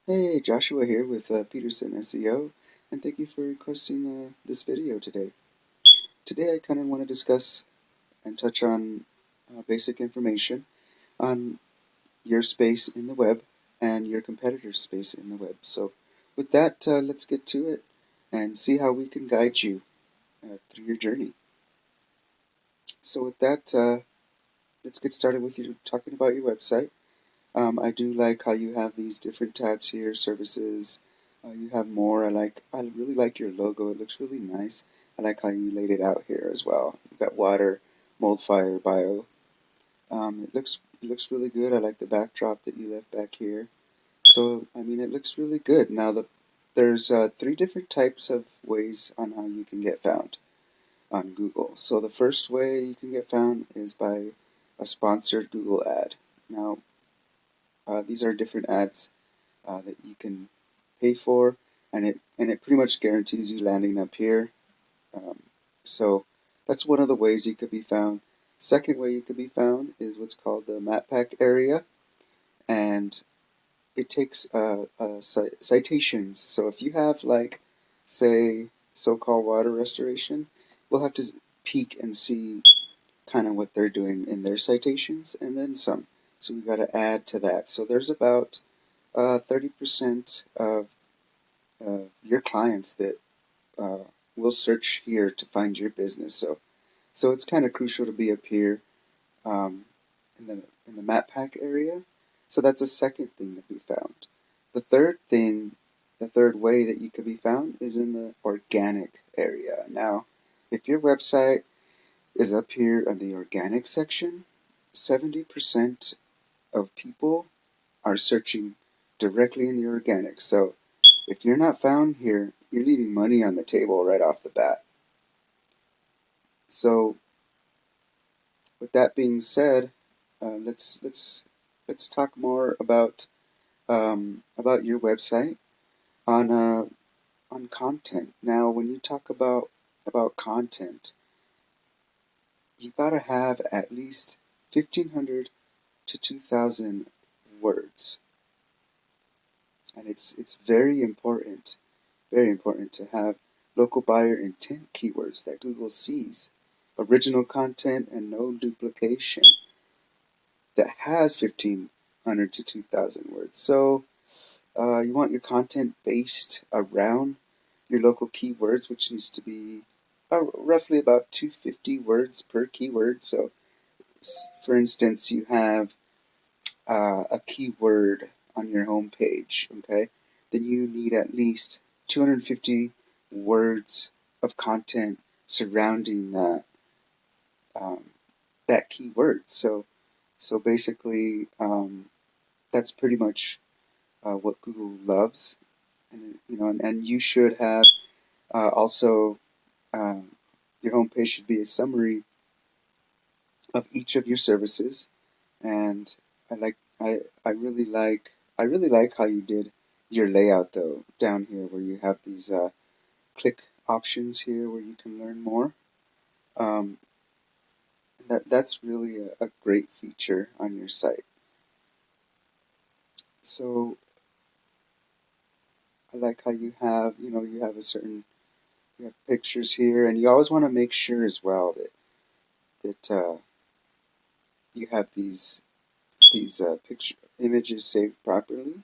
Hey, Joshua here with Peterson SEO, and thank you for requesting this video today. Today I kind of want to discuss and touch on basic information on your space in the web and your competitor's space in the web. So with that, let's get to it and see how we can guide you through your journey. So with that, let's get started with you talking about your website. I do like how you have these different tabs here, services. You have more. I really like your logo. It looks really nice. I like how you laid it out here as well. You've got water, mold, fire, bio. It looks really good. I like the backdrop that you left back here. So I mean, it looks really good. Now there's three different types of ways on how you can get found on Google. So the first way you can get found is by a sponsored Google ad. Now these are different ads that you can pay for, and it pretty much guarantees you landing up here. Um, so that's one of the ways you could be found. Second way you could be found is what's called the map pack area, and it takes citations. So if you have like, say, so-called water restoration, we'll have to peek and see kind of what they're doing in their citations, and then some. So we got to add to that. So there's about 30% of your clients that uh, will search here to find your business. So it's kind of crucial to be up here um, in the map pack area. So that's a second thing to be found. The third thing, the third way that you could be found is in the organic area. Now, if your website is up here in the organic section, 70% of people are searching directly in the organic. So if you're not found here, you're leaving money on the table right off the bat. So with that being said, let's talk more about your website on content. Now, when you talk about content, you gotta have at least 1,500 to 2,000 words, and it's very important to have local buyer intent keywords that Google sees, original content, and no duplication that has 1,500 to 2,000 words. So you want your content based around your local keywords, which needs to be roughly about 250 words per keyword. So, for instance, you have a keyword on your home page, okay? Then you need at least 250 words of content surrounding um, that keyword. So basically, that's pretty much what Google loves, and you should have also um, your homepage should be a summary of each of your services. And I like I really like how you did your layout though down here where you have these click options here where you can learn more. Um, that's really a great feature on your site. So I like how you have a certain you have pictures here, and you always want to make sure as well that you have these picture images saved properly,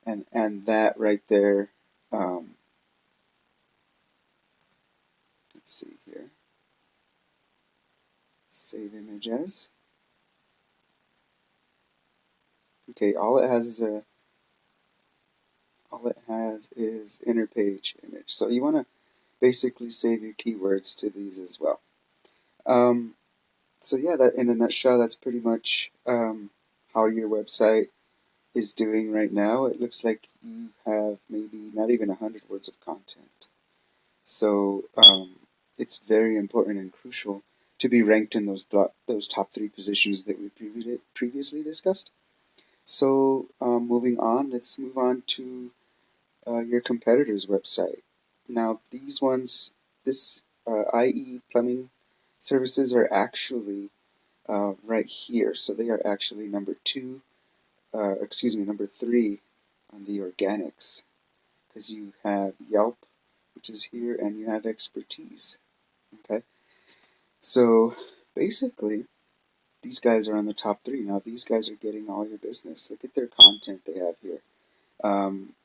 and that right there. Um, let's see here. Save image as. Okay, all it has is inner page image. So you want to basically save your keywords to these as well. Um, so yeah, that in a nutshell, that's pretty much how your website is doing right now. It looks like you have maybe not even 100 words of content. So it's very important and crucial to be ranked in those top three positions that we previously discussed. So moving on, let's move on to your competitor's website. Now this IE plumbing services are actually right here. So they are actually number three on the organics, because you have Yelp, which is here, and you have expertise. Okay, so basically, these guys are on the top three. Now, these guys are getting all your business. Look at their content they have here.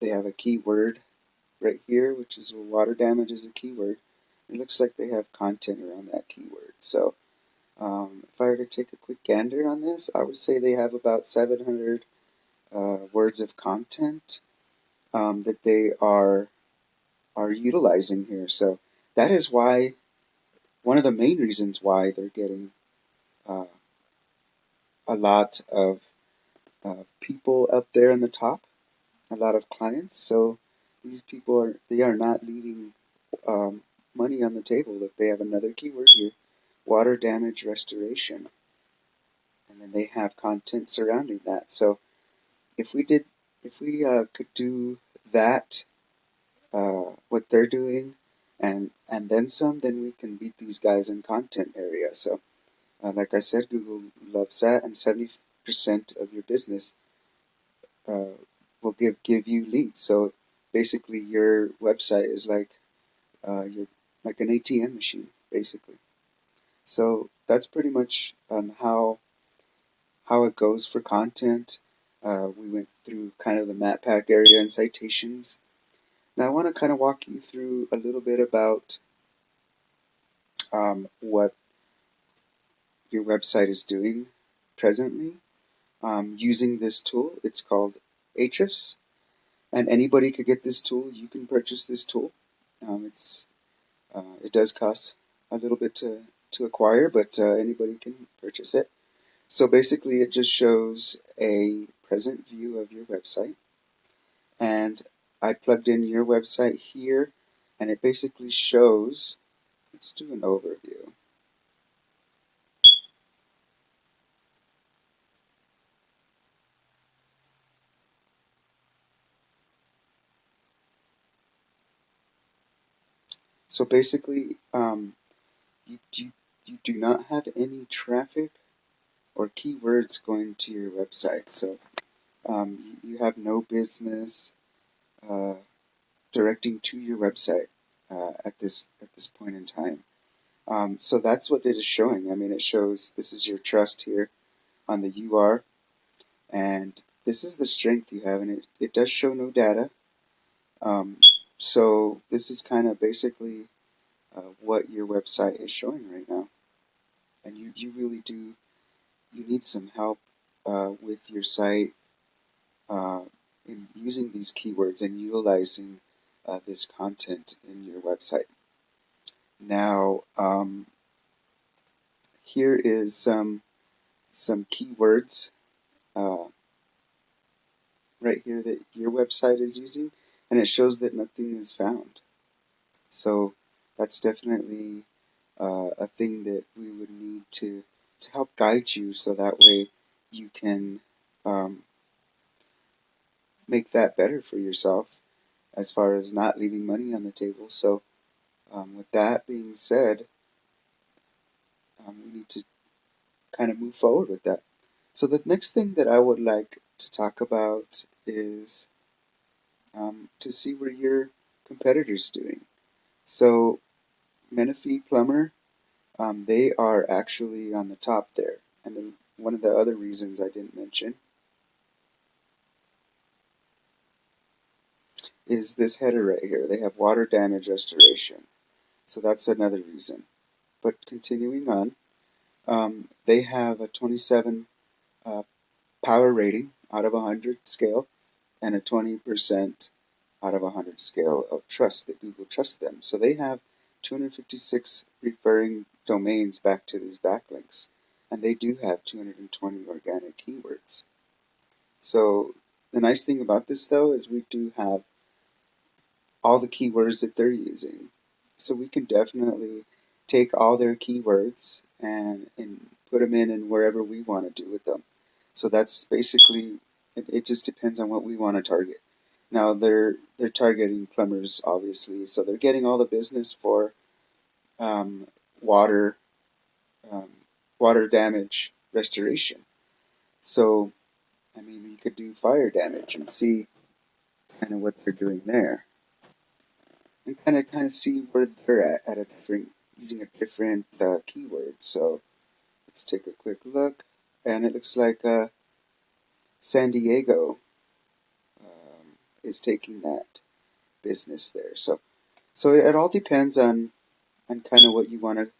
They have a keyword right here, which is water damage is a keyword. It looks like they have content around that keyword. So if I were to take a quick gander on this, I would say they have about 700 words of content that they are utilizing here. So that is why one of the main reasons why they're getting uh, a lot of people up there in the top, a lot of clients. So these people are not leaving um, money on the table. Look, they have another keyword here, water damage restoration, and then they have content surrounding that. So if we did, if we could do that, what they're doing, and then some, then we can beat these guys in content area. So like I said, Google loves that, and 70% of your business uh, will give you leads. So basically, your website is like you're like an ATM machine, basically. So that's pretty much how it goes for content. We went through kind of the map pack area and citations. Now I want to kind of walk you through a little bit about what your website is doing presently using this tool. It's called Ahrefs, and anybody could get this tool. You can purchase this tool. It does cost a little bit to acquire, but anybody can purchase it. So basically, it just shows a present view of your website, and I plugged in your website here, and it basically shows. Let's do an overview. So basically, you do not have any traffic or keywords going to your website. So you have no business uh, directing to your website at this point in time. So that's what it is showing. I mean, it shows this is your trust here on the UR, and this is the strength you have, and it does show no data. Um, so this is kind of basically what your website is showing right now, and you really do you need some help with your site uh, in using these keywords and utilizing this content in your website. Now, here is some keywords uh, right here that your website is using, and it shows that nothing is found. So that's definitely a thing that we would need to help guide you, so that way you can um, make that better for yourself as far as not leaving money on the table. So with that being said, we need to kind of move forward with that. So the next thing that I would like to talk about is to see where your competitors doing. So Menifee Plumber, they are actually on the top there. And then one of the other reasons I didn't mention is this header right here. They have water damage restoration. So that's another reason. But continuing on, they have a 27 uh, power rating out of 100 scale and a 20% out of 100 scale of trust that Google trusts them. So they have 256 referring domains back to these backlinks, and they do have 220 organic keywords. So the nice thing about this, though, is we do have all the keywords that they're using. So we can definitely take all their keywords and put them in wherever we want to do with them. So that's basically it just depends on what we want to target. Now they're targeting plumbers, obviously, so they're getting all the business for um, water um, water damage restoration. So I mean, you could do fire damage and see. kind of what they're doing there, and kind of see where they're at a different using a different keyword. So let's take a quick look, and it looks like San Diego is taking that business there. So it all depends on kind of what you want to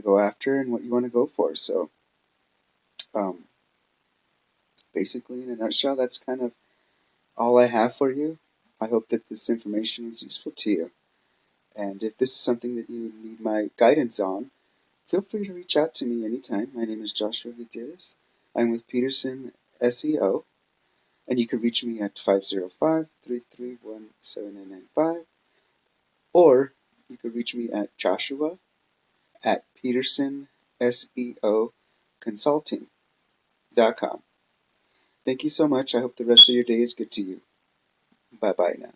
go after and what you want to go for. So um, basically, in a nutshell, that's kind of all I have for you. I hope that this information is useful to you. And if this is something that you need my guidance on, feel free to reach out to me anytime. My name is Joshua Gutierrez. I'm with Peterson SEO, and you can reach me at 505-331-7995, or you can reach me at Joshua at Peterson SEO Consulting.com. Thank you so much. I hope the rest of your day is good to you. Bye bye now.